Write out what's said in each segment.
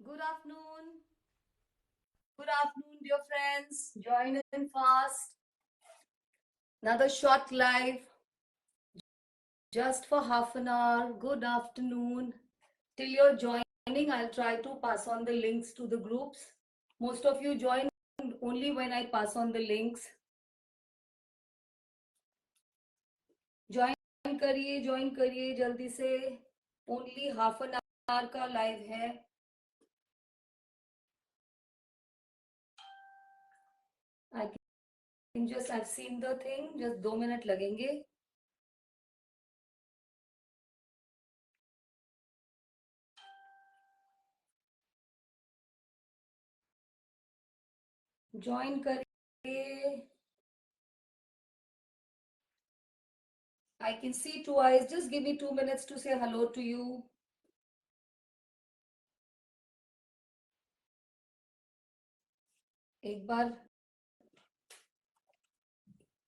Good afternoon. Good afternoon, dear friends. Join in fast. Another short live, just for half an hour. Good afternoon. Till you're joining, I'll try to pass on the links to the groups. Most of you join only when I pass on the links. Join करिए जल्दी से. Only half an hour का live है. I've seen the thing. Just 2 minutes लगेंगे. Join करिए. I can see 2 eyes. Just give me 2 minutes to say hello to you. एक बार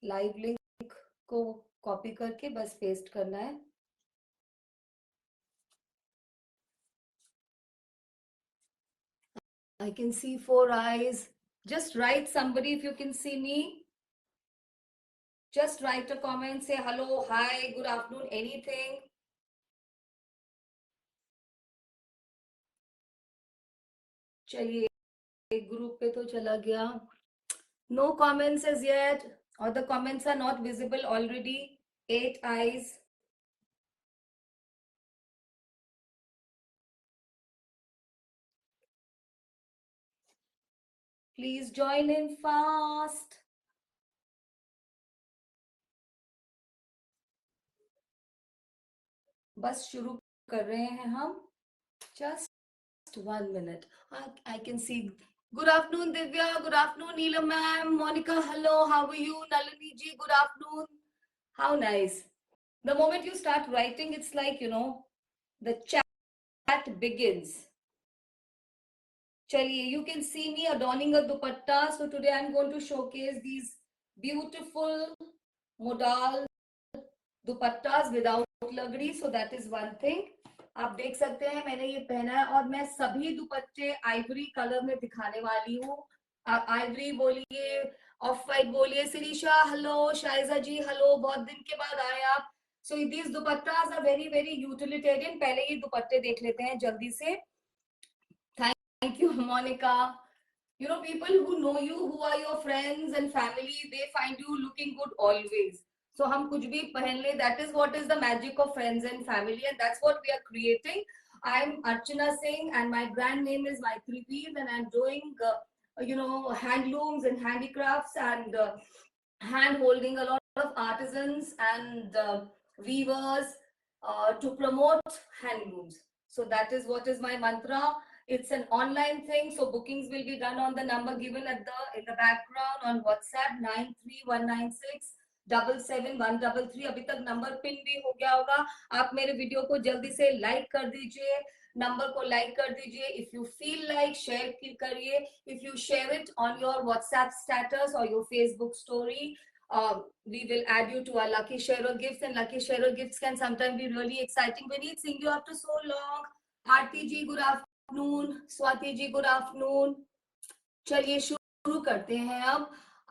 live link को copy करके बस पेस्ट करना है. I can see 4 eyes. Just write somebody if you can see me. Just write a comment, say hello, hi, good afternoon, anything. चलिए, एक group पे तो चला गया. No comments as yet, or the comments are not visible already. 8 eyes. Please join in fast. बस शुरू कर रहे हैं हम. Just 1 minute. I can see. Good afternoon, Divya. Good afternoon, Neelam ma'am. Monica, hello. How are you? Nalini ji, good afternoon. How nice. The moment you start writing, it's like, the chat begins. Chaliye, you can see me adorning a dupatta. So today I'm going to showcase these beautiful modal dupattas without lagri. So that is one thing. आप देख सकते हैं मैंने ये पहना है और मैं सभी दुपट्टे आइवरी कलर में दिखाने वाली हूँ. आइवरी बोलिए, ऑफ वाइट बोलिए. सिरीशा हेलो, शाइजा जी हेलो, बहुत दिन के बाद आए आप. So these dupattas are very very utilitarian. पहले ये दुपट्टे देख लेते हैं जल्दी से. Thank you Monika. People who know you, who are your friends and family, they find you looking good always. So हम कुछ भी पहन ले, that is what is the magic of friends and family, and that's what we are creating. I'm Archana Singh and my brand name is Maitri Weave, and I'm doing handlooms and handicrafts and hand holding a lot of artisans and weavers to promote handlooms. So that is what is my mantra. It's an online thing, so bookings will be done on the number given in the background on WhatsApp 93196777133. अभी तक number pin भी हो गया होगा. आप मेरे video को जल्दी से लाइक कर दीजिए, नंबर को लाइक कर दीजिए. If you feel like share करिए. If you share it on your WhatsApp status or your Facebook story, we will add you to our lucky sharer gifts, and lucky sharer gifts can sometimes be really exciting. Vineet, seeing you after so long. Aarti ji, good afternoon. Swati ji, good afternoon. चलिए शुरू करते हैं अब.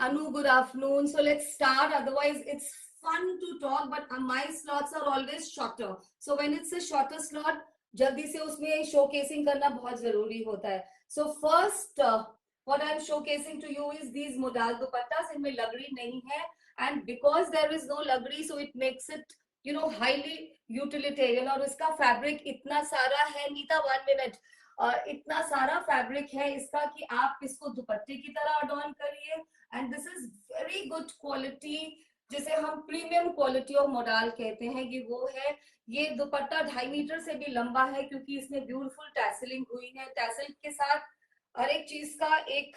Anu, good afternoon. So let's start. Otherwise, it's fun to talk, but my slots are always shorter. So when it's a shorter slot, जल्दी से उसमें showcasing करना बहुत जरूरी होता है. So first, what I'm showcasing to you is these modal dupattas. इनमें लगड़ी नहीं है, and because there is no लगड़ी, so it makes it highly utilitarian. और इसका fabric इतना सारा है. नीता, 1 minute. इतना सारा फैब्रिक है इसका कि आप इसको दुपट्टे की तरह अडॉर्न करिए. And this is very good quality, जिसे हम प्रीमियम क्वालिटी ऑफ मोडाल कहते हैं. ये वो है. ये दुपट्टा 2.5 मीटर से भी लंबा है क्योंकि इसमें ब्यूटीफुल टैसलिंग हुई है. टैसल के साथ हर एक चीज का एक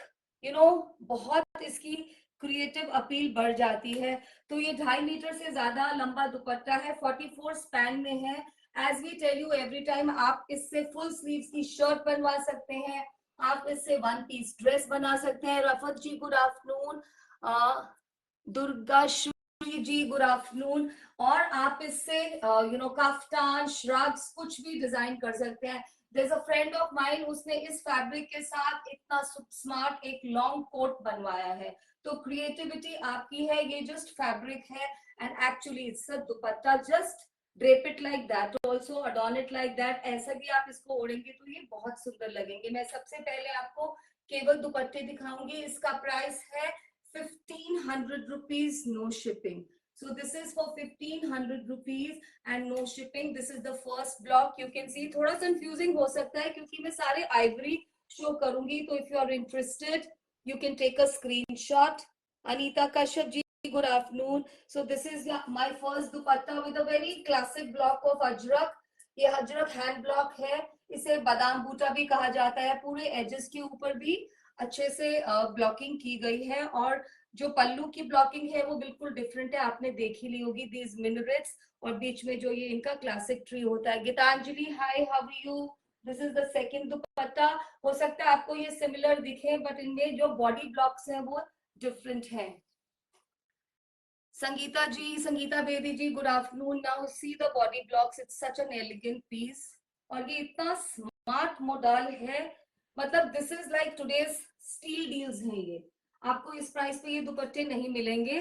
बहुत इसकी क्रिएटिव अपील बढ़ जाती है. तो ये 2.5 मीटर से ज्यादा लंबा दुपट्टा है. 44 स्पैन में है. As we tell you every time, आप इससे फुल स्लीव्स की शर्ट बनवा सकते हैं. आप इससे 1 पीस ड्रेस बना सकते हैं. रफत जी good afternoon. Durga ji good afternoon. और आप इससे काफ्तान, श्रग्स कुछ भी डिजाइन कर सकते हैं. There's a friend of mine, उसने इस फैब्रिक के साथ इतना स्मार्ट एक लॉन्ग कोट बनवाया है. तो क्रिएटिविटी आपकी है, ये जस्ट फैब्रिक है and actually it's a dupatta. Just drape it like that, also adorn it like that. ऐसा भी आप इसको ओढ़ेंगे तो ये बहुत सुंदर लगेंगे. मैं सबसे पहले आपको केवल दुपट्टे दिखाऊंगी. इसका प्राइस है 1500 rupees, no shipping. So this is for 1500 rupees and no shipping. This is the first block. You can see थोड़ा confusing हो सकता है क्योंकि मैं सारे ivory show करूंगी. तो if you are interested, you can take a screenshot. Anita Kashyap ji, good afternoon. So this is my first dupatta with a very classic block of ajrak. ये अजरक हैंड ब्लॉक है. इसे बादाम बूटा भी कहा जाता है. पूरे एजेस के ऊपर भी अच्छे से ब्लॉकिंग की गई है और जो पल्लू की ब्लॉकिंग है वो बिल्कुल डिफरेंट है. आपने देखी ली होगी दीज मिनरेट्स और बीच में जो ये इनका क्लासिक ट्री होता है. Geetanjali, hi, how are you? This is the second dupatta. हो सकता है आपको ये सिमिलर दिखे बट इनमें जो बॉडी ब्लॉक्स हैं वो डिफरेंट हैं. Sangeeta ji, Sangeeta Bedi ji, good afternoon. Now see the body blocks. It's such an elegant piece और ये इतना स्मार्ट मॉडल है. मतलब this is like today's steel deals हैं. ये आपको इस प्राइस पे ये दुपट्टे नहीं मिलेंगे.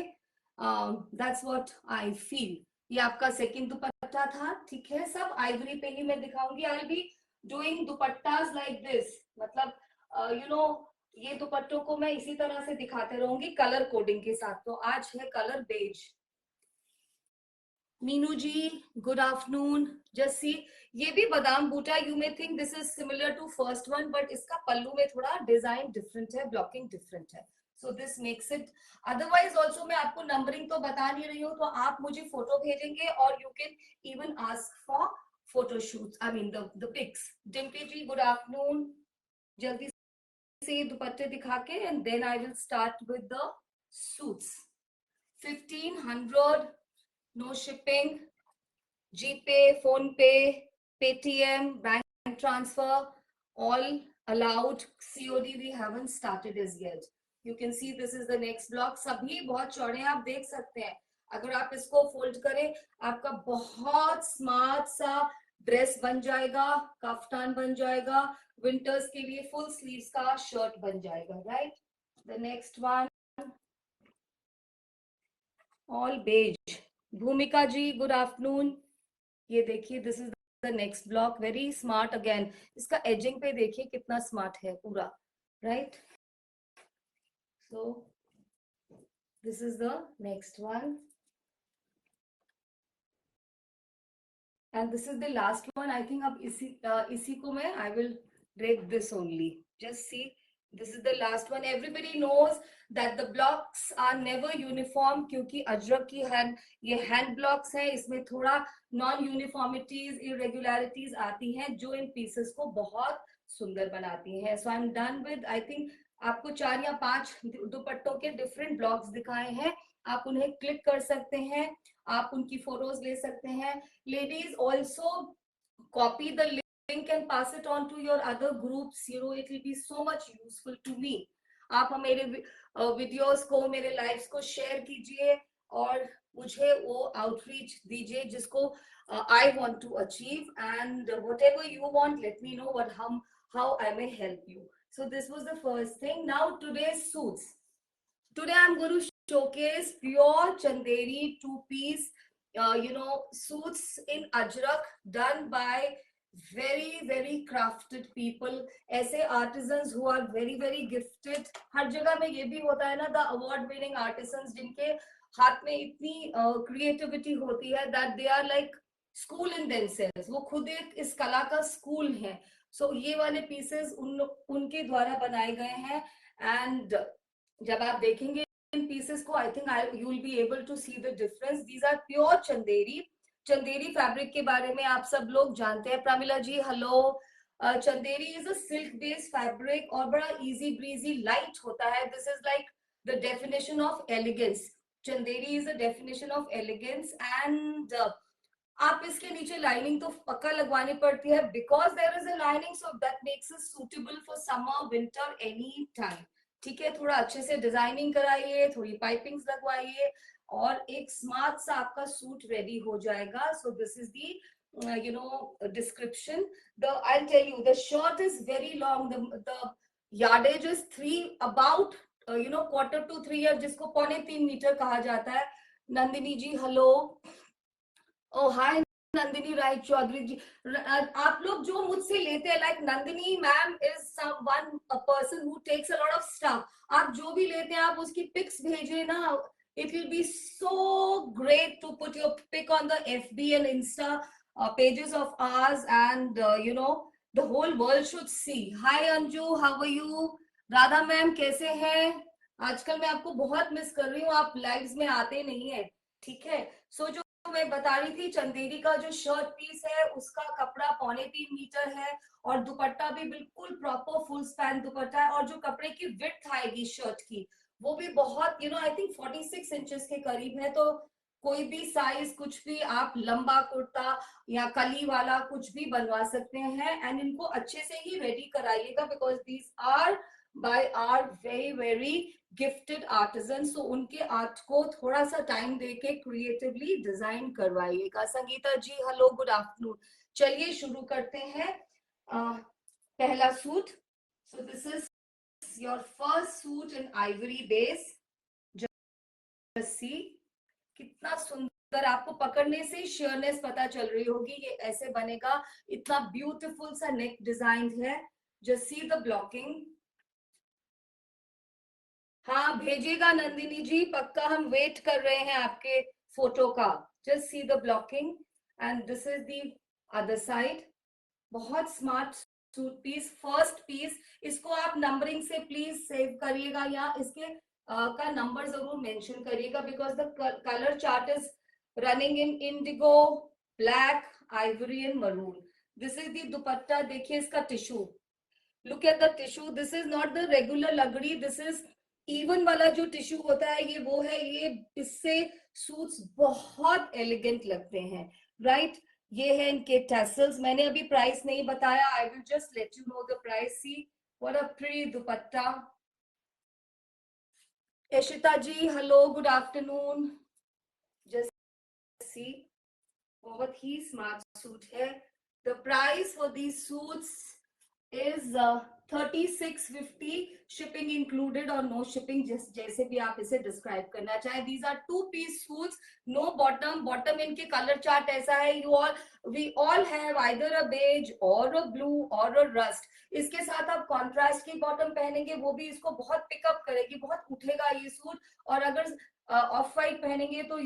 That's what I feel. ये आपका सेकंड दुपट्टा था. ठीक है, सब आइवरी पे ही मैं दिखाऊंगी. I will be doing दुपट्टास like this. मतलब यू नो ये दुपट्टों को मैं इसी तरह से दिखाते रहूंगी कलर कोडिंग के साथ. तो आज है colour beige. Meenu ji, good afternoon. Jassi, ये भी बादाम बूटा. You may think this is similar to first one but इसका पल्लू में थोड़ा डिजाइन डिफरेंट है, ब्लॉकिंग डिफरेंट है. So this makes it. Otherwise also मैं आपको नंबरिंग तो बता नहीं रही हूँ, तो आप मुझे फोटो भेजेंगे और you can even ask for photo shoot, I mean the pics. Dimpy ji, good afternoon. जल्दी से दुपट्टे दिखा के and then I will start with the suits. 1500, no shipping. GPay, PhonePe, Paytm, bank transfer, all allowed. COD we haven't started as yet. You can see this is the next block. सभी बहुत चौड़े हैं, आप देख सकते हैं. अगर आप इसको फोल्ड करें आपका बहुत स्मार्ट सा ड्रेस बन जाएगा, कफ्तान बन जाएगा, विंटर्स के लिए फुल स्लीव्स का शर्ट बन जाएगा. Right. The next one all beige. Bhumika ji, good afternoon. ये देखिए this is the next block. Very smart again. इसका एजिंग पे देखिए कितना स्मार्ट है पूरा. Right. So this is the next one and this is the last one. I think अब इसी को मैं I will break this only. Just see, this is the last one. Everybody knows that the blocks are never uniform क्योंकि अजरक की ये hand blocks हैं. इसमें थोड़ा नॉन यूनिफॉर्मिटीज, इरेगुलरिटीज आती हैं जो इन पीसेस को बहुत सुंदर बनाती हैं. So I am done with, I think आपको 4 या 5 दुपट्टों के डिफरेंट ब्लॉक्स दिखाए हैं. आप उन्हें क्लिक कर सकते हैं, आप उनकी फोटोज ले सकते हैं. Ladies also copy the link and pass it on to your other groups. You know, it will be so much useful to me. आप मेरे वीडियोस को, मेरे लाइव्स को शेयर कीजिए और मुझे वो आउटरीच दीजिए जिसको I want to achieve, and whatever you want, let me know how I may help you. So this was the first thing. Now today's suits. Today I'm going to showcase pure Chanderi 2-piece suits in ajrak done by very crafted people. ऐसे artisans who are very gifted. हर जगह में ये भी होता है ना, the award winning artisans जिनके हाथ में इतनी creativity होती है that they are like school in themselves. वो खुद एक इस कला का स्कूल है. So ये वाले pieces उनके द्वारा बनाए गए हैं and जब आप देखेंगे इन pieces को, I think you will be able to see the difference. These are pure Chanderi. Chanderi fabric के बारे में आप सब लोग जानते हैं. Pramila ji, hello. Chanderi is a silk based fabric और बड़ा इजी ब्रीजी लाइट होता है. This is like the definition of elegance. Chanderi is a definition of elegance and आप इसके नीचे लाइनिंग तो पक्का लगवानी पड़ती है because there is a lining, so that makes it suitable for summer, winter, any time. ठीक है, थोड़ा अच्छे से डिजाइनिंग कराइए, थोड़ी पाइपिंग्स लगवाइए और एक स्मार्ट सा आपका सूट रेडी हो जाएगा. सो this is the description. I'll tell you, the shirt is very long. The yardage is 3, about quarter to 3, या जिसको 2.25 मीटर कहा जाता है. Nandini ji hello. Oh hi Nandini Rai Chaudhary ji. आप लोग जो मुझसे लेते हैं, like Nandini ma'am is someone a person who takes a lot of stuff. आप जो भी लेते हैं आप उसकी पिक्स भेजिए ना. It will be so great to put your pic on the FB and Insta pages of ours, and the whole world should see. Hi Anju, how are you? Radha ma'am कैसे हैं? आजकल मैं आपको बहुत मिस कर रही हूँ, आप लाइव्स में आते नहीं है. ठीक है. सो जो मैं बता रही थी, चंदेरी का जो शर्ट पीस है उसका कपड़ा 3.25 मीटर है, और दुपट्टा भी बिल्कुल प्रॉपर फुल स्पैन दुपट्टा है, और जो कपड़े की विड्थ आएगी शर्ट की वो भी बहुत आई थिंक 46 इंचेस के करीब है. तो कोई भी साइज, कुछ भी आप लंबा कुर्ता या कली वाला कुछ भी बनवा सकते हैं. एंड इनको अच्छे से ही रेडी कराइएगा, because these are by are very very gifted artisan. So उनके आर्ट को थोड़ा सा टाइम देके क्रिएटिवली डिजाइन करवाइएगा. संगीता जी हेलो, गुड आफ्टरनून. चलिए शुरू करते हैं. पहला suit. So this is your first suit in ivory base. Just see कितना सुंदर, आपको पकड़ने से शेयरनेस पता चल रही होगी. ये ऐसे बनेगा. इतना ब्यूटीफुल सा नेक डिजाइन है. Just see the blocking. हाँ भेजिएगा नंदिनी जी, पक्का हम वेट कर रहे हैं आपके फोटो का. Just see the blocking. And this is the other side. बहुत smart suit piece, first piece. इसको आप नंबरिंग से प्लीज सेव करिएगा, या इसके का नंबर जरूर मेंशन करिएगा, because the colour chart is running in Indigo, black, Ivory and maroon. This is the दुपट्टा. देखिए इसका tissue, look at the tissue. This is not the regular लगड़ी, दिस इज इवन वाला जो टिश्यू होता है, ये वो है. ये इससे सूट्स बहुत एलिगेंट लगते हैं, राइट. ये है इनके टैसल्स. मैंने अभी प्राइस नहीं बताया. I will just let you know the price. See what a pretty dupatta. Yashita ji hello, good afternoon. Just see, बहुत ही स्मार्ट सूट है. The price for these suits is 3650, shipping included or no shipping, जैसे भी आप इसे describe करना चाहे. these are 2-piece suits, no bottom. bottom इनके कलर चार्ट ऐसा है. we all have either a beige or a blue or a rust. इसके साथ आप कॉन्ट्रास्ट की बॉटम पहनेंगे, वो भी इसको बहुत पिकअप करेगी, बहुत उठेगा ये सूट. और अगर ऑफ वाइट पहनेंगे तो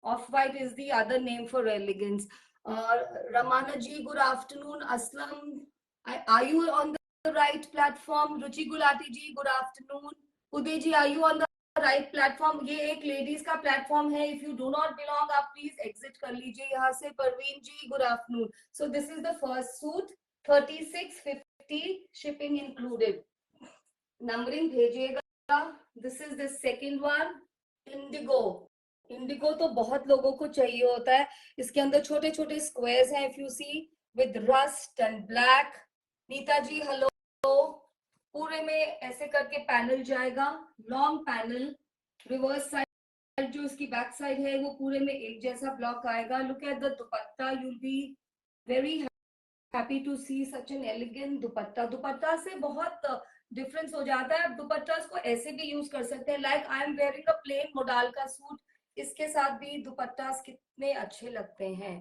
off white is the other name for elegance. Ramana ji good afternoon. Aslam, are you on the right platform? Ruchi Gulati ji, good afternoon. Uday ji, are you on the right platform? ये एक ladies का platform है. If you do not belong, आप please exit कर लीजिए यहाँ से. Parveen ji good afternoon. So this is the first suit, 3650, shipping included. Numbering भेजिएगा. This is the second one, indigo. Indigo तो बहुत लोगों को चाहिए होता है. इसके अंदर छोटे छोटे स्क्वायर्स हैं, if you see, with rust and black. Neeta ji hello. पूरे में ऐसे करके पैनल जाएगा, लॉन्ग पैनल. रिवर्स साइड जो इसकी बैक साइड है वो पूरे में एक जैसा ब्लॉक आएगा. Look at the dupatta, you will be very happy to see such an elegant dupatta. Dupatta से बहुत डिफरेंस हो जाता है. आप दुपट्टा को ऐसे भी यूज कर सकते हैं, like I am wearing a plain modal का सूट, इसके साथ भी दुपट्टा कितने अच्छे लगते हैं.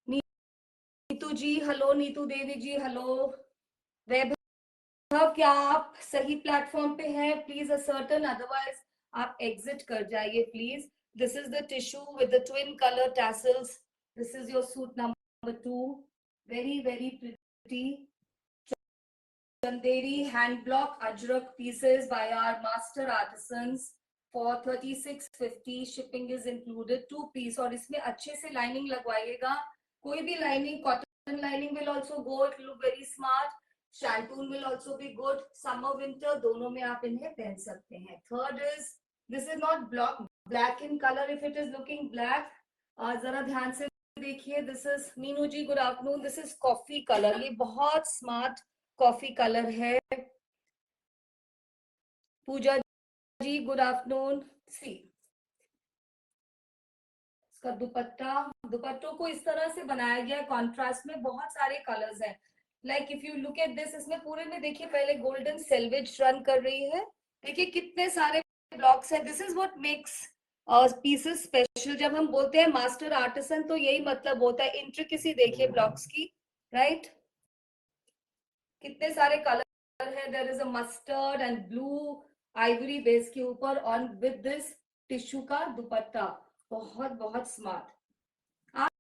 Neetu ji hello, Neetu Devi ji hello. वैभव, क्या आप सही प्लेटफॉर्म पे हैं? प्लीज असर्टन, अदरवाइज आप एग्जिट कर जाइए please. This is the tissue with the twin colour tassels. This is your suit number 2. Very very pretty. Chanderi hand block Ajrak pieces by our master artisans for 3650. Shipping is included. 2 piece. और इसमें अच्छे से lining लगवाइएगा. कोई भी lining, cotton lining will also go, it look very smart. शैम्पून will also be good. Summer winter दोनों में आप इन्हें पहन सकते हैं. Third is, this is not black in colour. If it is looking black, जरा ध्यान से देखिए. This is, Meenu ji good afternoon. This is coffee colour. ये बहुत स्मार्ट कॉफी कलर है. पूजा जी गुड आफ्टरनून. सी, इसका दुपट्टा, दुपट्टों को इस तरह से बनाया गया है कॉन्ट्रास्ट में, बहुत सारे कलर्स हैं। Like if you look at this, इसमें पूरे में देखिए पहले गोल्डन सेल्वेज रन कर रही है, देखिए कितने सारे ब्लॉक्स हैं। This is what makes pieces special. जब हम बोलते हैं मास्टर आर्टिसन तो यही मतलब होता है, इंट्रिकेसी देखिए ब्लॉक्स की, राइट। कितने सारे कलर है, there is a mustard and blue ivory base के ऊपर ऑन विद दिस टिश्यू का दुपट्टा, बहुत बहुत स्मार्ट। आप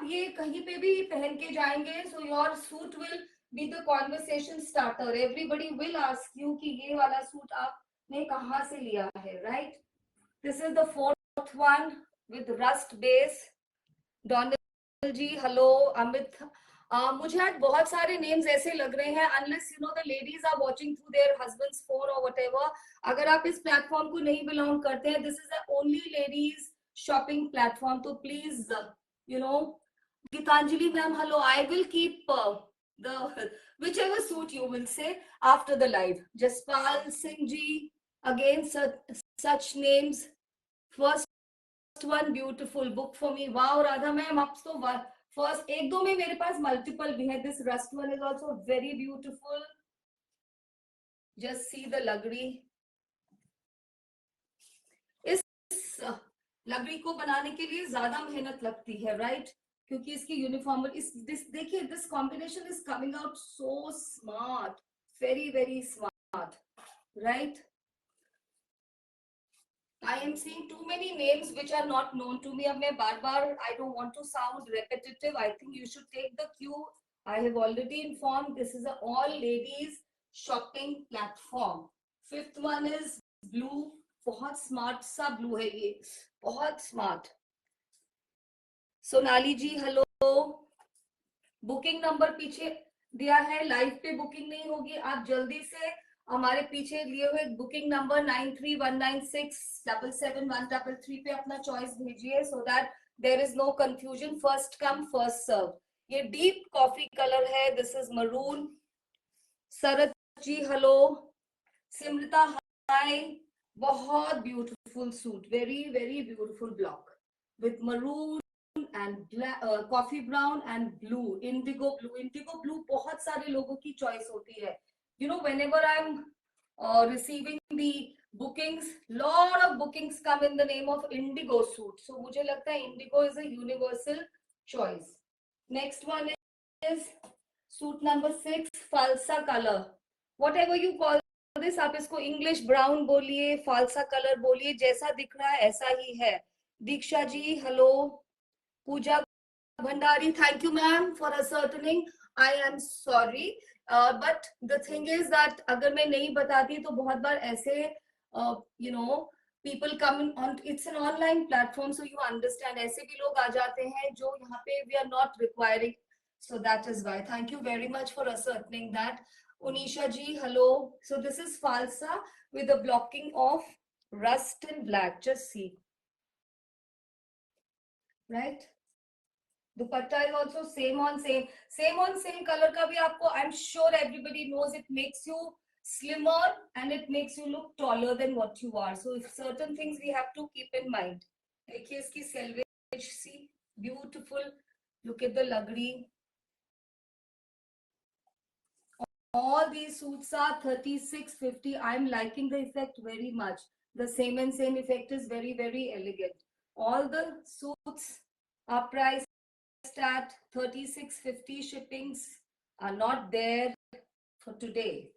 ये कहीं पे भी पहन के जाएंगे, so your suit will be the conversation starter, everybody will ask you कि ये वाला सूट आपने कहाँ से लिया है, right. This is the fourth one with rust base. Donald ji hello, Amit, मुझे आज बहुत सारे नेम्स ऐसे लग रहे हैं, unless you know the ladies are watching through their husbands phone और व्हाटएवर। अगर आप इस प्लेटफॉर्म को नहीं बिलोंग करते हैं, this is the only ladies shopping platform, तो please you know, Gitanjali ma'am, hello. I will keep the whichever suit you will say after the live. Jaspal Singh ji, again such names. First one beautiful book for me. Wow, Radha ma'am, up so first एक दो में मेरे पास multiple भी है. This rust one is also very beautiful. Just see the lagri. इस लकड़ी को बनाने के लिए ज्यादा मेहनत लगती है, राइट, क्योंकि इसकी यूनिफॉर्म, इस दिस देखिए, this combination is coming out so smart, very very smart, right. I am seeing too many names which are not known to me. अब मैं बार-बार, I don't want to sound repetitive. I think you should take the cue. I have already informed. This is a all ladies shopping platform. Fifth one is blue. बहुत smart सा blue है ये, बहुत smart. Sonali जी hello, booking number पीछे दिया है, live पे booking नहीं होगी, आप जल्दी से हमारे पीछे लिए हुए बुकिंग नंबर 9319677133 पे अपना चॉइस भेजिए, so that there is no confusion, first come first serve. ये डीप कॉफी कलर है, this is maroon. Sharad ji hello, Simrita hi, बहुत beautiful suit, very very beautiful block with maroon and coffee brown and blue, indigo blue. Indigo blue बहुत सारे लोगों की choice होती है, you know, whenever I am receiving the bookings, lot of bookings come in the name of indigo suit, so मुझे लगता है indigo is a universal choice. Next one is suit number 6, falsa color, whatever you call this, आप इसको English brown बोलिए, फालसा colour बोलिए, जैसा दिख रहा है ऐसा ही है। Diksha ji hello, Pooja Bhandari, thank you ma'am for ascertaining, I am sorry, but the thing is that अगर मैं नहीं बताती तो बहुत बार ऐसे you know people come on, it's an online platform, so you understand, ऐसे भी लोग आ जाते हैं जो यहाँ पे we are not requiring, so that is why. Thank you very much for ascertaining that. Unisha ji hello, so this is falsa with the blocking of rust and black, just see, right. Dupatta is also same on same color का भी आपको, I'm sure everybody knows, it makes you slimmer and it makes you look taller than what you are, so if certain things we have to keep in mind. देखिए इसकी selvage, see, beautiful, look at the lagri. All these suits are 3650. I'm liking the effect very much. The same and same effect is very very elegant. All the suits are priced at 3650. Shippings are not there for today.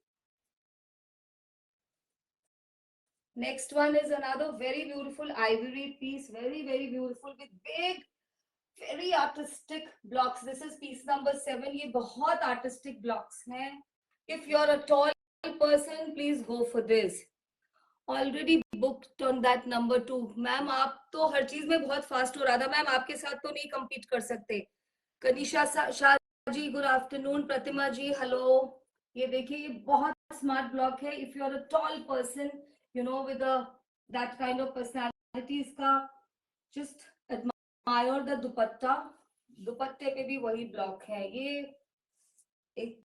Next one is another very beautiful ivory piece, very very beautiful with big very artistic blocks. This is piece number 7. ये बहुत artistic blocks हैं. If you're a tall person, please go for this. Already booked on that number 2. Ma'am आप तो हर चीज में बहुत fast हो, Radha ma'am आपके साथ तो नहीं compete कर सकते। Kanisha Shah ji good afternoon, Pratima ji hello, ये देखिए ये बहुत स्मार्ट ब्लॉक है। If you are a tall person, you know, with that kind of personality, इसका जस्ट एडमायर द दुपट्टा, दुपट्टे पे भी वही ब्लॉक है। ये एक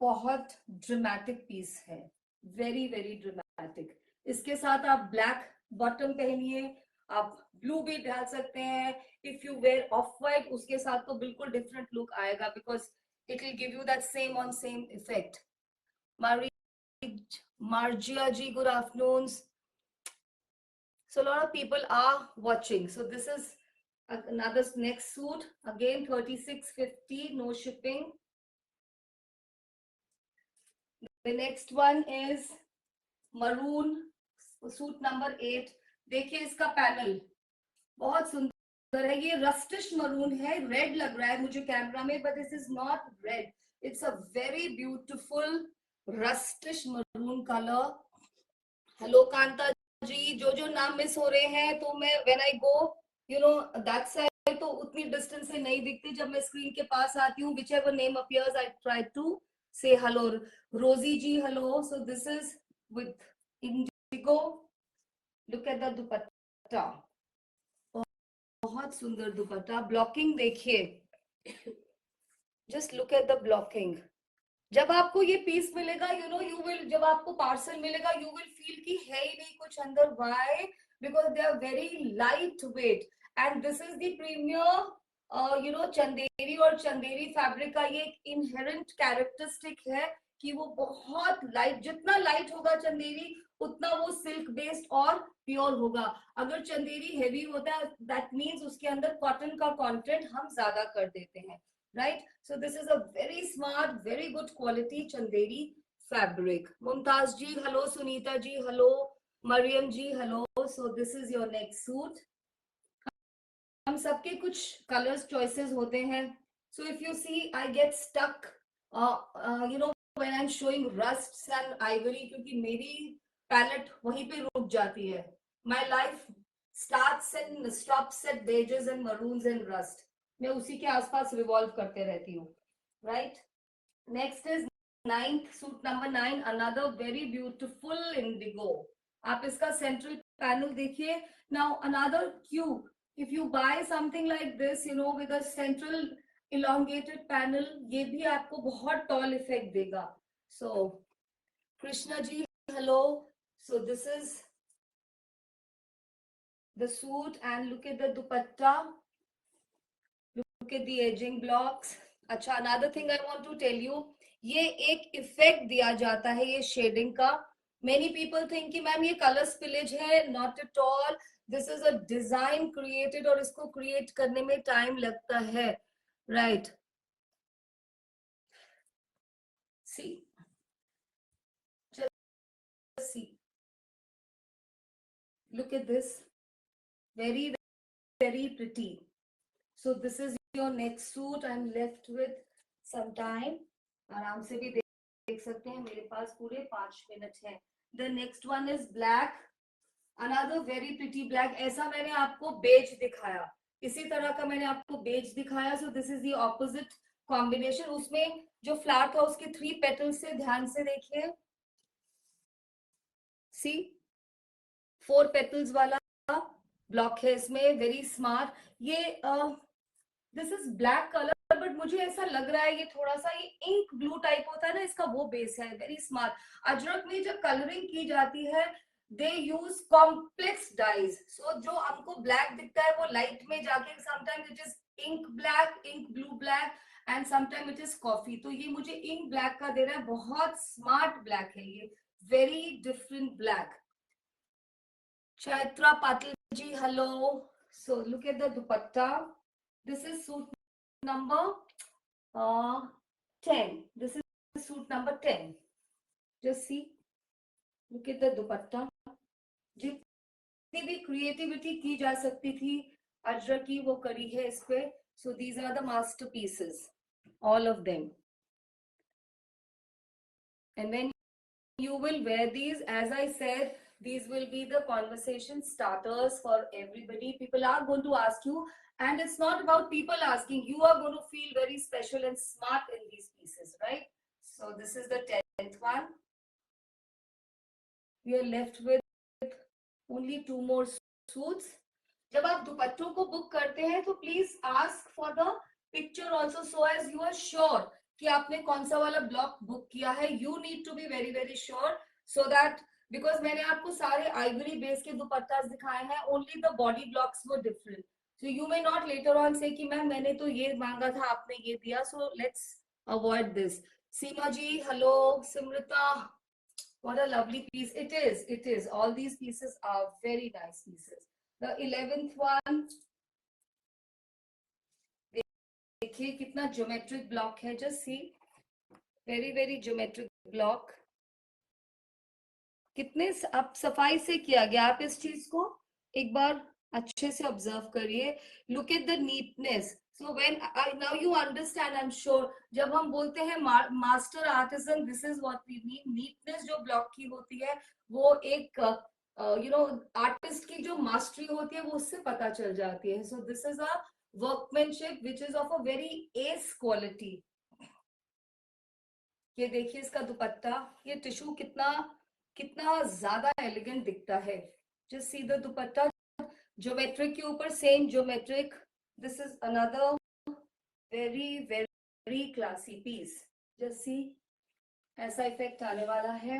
बहुत ड्रामेटिक पीस है, वेरी वेरी ड्रामेटिक। इसके साथ आप ब्लैक बॉटम पहनिए आप ब्लू भी डाल सकते हैं. If you wear off white उसके साथ तो बिल्कुल डिफरेंट लुक आएगा, because it will give you that same on same effect. Margia ji, good afternoons. So a lot of people are watching. So this is another next suit. Again, 3650, no shipping. The next one is maroon, suit number 8. देखिए इसका panel बहुत सुंदर है. ये रस्टिश maroon है. Red लग रहा है मुझे कैमरा में, but this is not red. It's a very beautiful rustish maroon colour. Hello Kanta ji, जो नाम मिस हो रहे हैं तो मैं when I go that side तो उतनी डिस्टेंस से नहीं दिखती. जब मैं स्क्रीन के पास आती हूँ, whichever name appears I try to say hello. Rosy ji hello. So this is with indigo. Look at the dupatta, बहुत सुंदर दुपट्टा. ब्लॉकिंग देखिए, just look at the blocking. जब आपको ये पीस मिलेगा, यू विल, जब आपको पार्सल मिलेगा, यू विल फील कि है ही नहीं कुछ अंदर. Why? Because they are very light weight and this is the premier Chanderi. और चंदेरी फैब्रिक का ये एक इनहेरेंट कैरेक्टरिस्टिक है कि वो बहुत लाइट, जितना लाइट होगा चंदेरी उतना वो सिल्क बेस्ड और प्योर होगा. अगर चंदेरी हेवी होता है, दैट मीन्स उसके अंदर कॉटन का कंटेंट हम ज्यादा कर देते हैं. Right, so this is a very smart, very good quality chanderi fabric. Mumtaz ji hello, Sunita ji hello, Mariam ji hello. So this is your next suit. हम सबके कुछ colors choices होते हैं. So if you see, I get stuck when I'm showing rusts and ivory, क्योंकि मेरी palette वहीं पे रुक जाती है. My life starts and stops at beiges and maroons and rust. मैं उसी के आसपास रिवॉल्व करते रहती हूँ. Right, next is 9th suit number 9, another very beautiful indigo. आप इसका सेंट्रल पैनल देखिए. Now another cue, if you buy something like this with a central elongated panel, ये भी आपको बहुत टॉल इफेक्ट देगा. So Krishna ji hello. So this is the suit and look at the dupatta. Look at the edging blocks. अच्छा, another thing I want to tell you, ये एक effect दिया जाता है ये शेडिंग का. Many people think कि मैम ये कलर स्पिलेज है. Not at all. This is a design created और इसको क्रिएट करने में टाइम लगता है. Right. See. Just see. Look at this. Very, very pretty. So this is your next suit. I'm left with some time. आराम से भी देख सकते हैं, मेरे पास पूरे 5 मिनट हैं. The next one is black. Another very pretty black. ऐसा मैंने आपको बेज दिखाया, इसी तरह का मैंने आपको बेज दिखाया. So this is the opposite combination. उसमें जो फ्लावर था उसके 3 petals से ध्यान से देखिए. See, 4 petals वाला ब्लॉक है इसमें. Very smart. ये this is black colour, but मुझे ऐसा लग रहा है ये थोड़ा सा ये इंक ब्लू टाइप होता है ना, इसका वो बेस है. Very smart. अजरक में जब कलरिंग की जाती है, they use complex dyes. So जो हमको ब्लैक दिखता है वो लाइट में जाके sometime it is ink black, ink blue black, and sometime it is coffee. तो ये मुझे इंक ब्लैक का दे रहा है. बहुत स्मार्ट ब्लैक है ये. Very different black. Chaitra Patil ji, hello. So look at the dupatta. This is suit number 10. This is suit number 10. Just see. Look at the dupatta. जितनी भी क्रिएटिविटी की जा सकती थी अजरक की, वो करी है इस पे. So these are the masterpieces, all of them. And when you will wear these, as I said, these will be the conversation starters for everybody. People are going to ask you, and it's not about people asking. You are going to feel very special and smart in these pieces, right? So this is the 10th one. We are left with only 2 more suits. जब आप दुपट्टों को book करते हैं तो please ask for the picture also, so as you are sure कि आपने कौन सा वाला ब्लॉक बुक किया है. You need to be very very sure, so that because मैंने आपको सारे आइवरी बेस के दुपट्टास दिखाए हैं, only the body blocks were different. So you may not later on say कि मैम मैंने तो ये मांगा था, आपने ये दिया. So let's avoid this. Seema ji, hello. Simrita, what a lovely piece. It is. All these pieces are very nice pieces. The 11th one, देखिए कितना ज्योमेट्रिक ब्लॉक है. जस्ट सी, वेरी वेरी ज्योमेट्रिक ब्लॉक. कितने अब सफाई से किया गया. आप इस चीज को एक बार अच्छे से ऑब्जर्व करिए. Look at the neatness. So when I now you understand, I am sure, जब हम बोलते हैं master artisan, this is what we mean. Neatness जो ब्लॉक की होती है, वो एक यू नो आर्टिस्ट की जो मास्टरी होती है, वो उससे पता चल जाती है. So this is a workmanship which is of a very S quality. ये देखिए इसका दुपट्टा. ये टिश्यू कितना कितना ज्यादा एलिगेंट दिखता है. Just see the dupatta. Geometric के ऊपर same geometric. This is another very very classy piece. Just see, ऐसा इफेक्ट आने वाला है.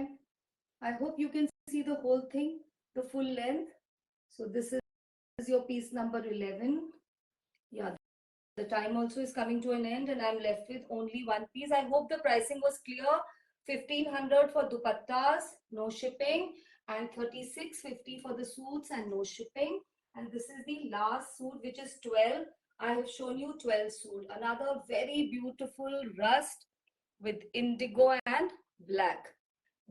I hope you can see the whole thing, the full length. So this is your piece number 11. Yeah, the time also is coming to an end and I'm left with only one piece. I hope the pricing was clear. 1500 for dupattas, no shipping, and 3650 for the suits and no shipping. And this is the last suit, which is 12. I have shown you 12 suit. Another very beautiful rust with indigo and black.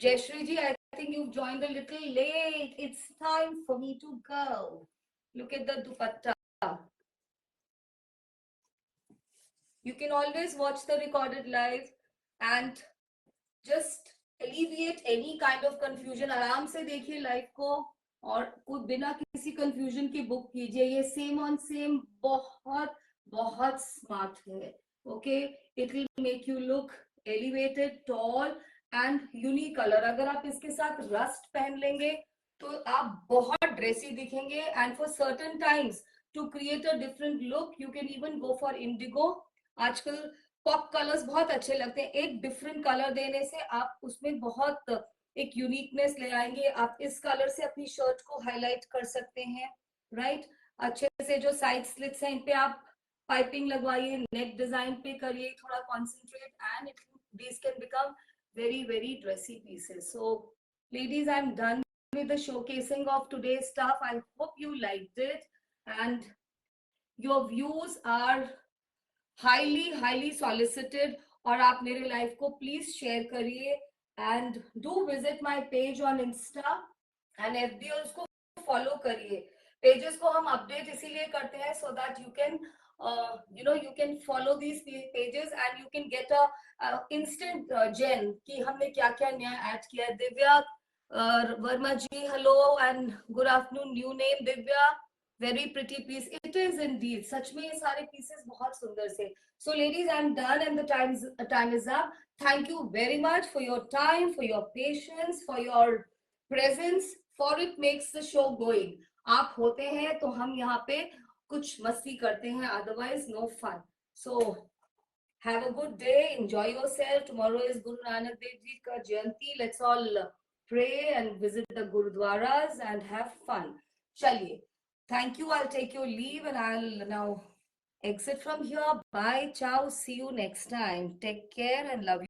Jayashri ji, I think you've joined a little late. It's time for me to go. Look at the dupatta. You can always watch the recorded live and just alleviate any kind of confusion. आराम से देखिए live को और कुछ बिना किसी confusion के book कीजिए. ये सेम ऑन सेम बहुत बहुत स्मार्ट है. Okay, it will make you look elevated, tall and unique colour. अगर आप इसके साथ रस्ट पहन लेंगे तो आप बहुत ड्रेसी दिखेंगे. And for certain times, to create a different look, you can even go for indigo. आजकल पॉप कलर्स बहुत अच्छे लगते हैं. एक डिफरेंट कलर देने से आप उसमें बहुत एक यूनिकनेस ले आएंगे. आप इस कलर से अपनी शर्ट को हाईलाइट कर सकते हैं. राइट, अच्छे से जो साइड स्लिट्स हैं, इन पे आप पाइपिंग लगवाइए, नेक डिजाइन पे करिए थोड़ा concentrate, and these can become very very dressy pieces. So ladies, I'm done with the showcasing of today's stuff. I hope you liked it and your views are highly solicited. और आप मेरे life को please share करिए and do visit my page on Insta and FB, उसको follow करिए. Pages को हम update इसीलिए करते हैं so that you can you can follow these pages and you can get a instant gen कि हमने क्या क्या नया ऐड किया है. Divya Verma ji, hello and good afternoon. New name Divya. Very pretty piece. It is indeed. सच में ये सारे पीसेस बहुत सुंदर से. So ladies, I'm done and the time is up. Thank you very much for your time, for your patience, for your presence, for it makes the show going. आप होते हैं तो हम यहाँ पे कुछ मस्ती करते हैं, otherwise no fun. So have a good day, enjoy yourself. Tomorrow is Guru Nanak Dev Ji ka Jayanti. Let's all pray and visit the Gurudwaras and have fun. Chaliye. Thank you. I'll take your leave and I'll now exit from here. Bye. Ciao. See you next time. Take care and love you.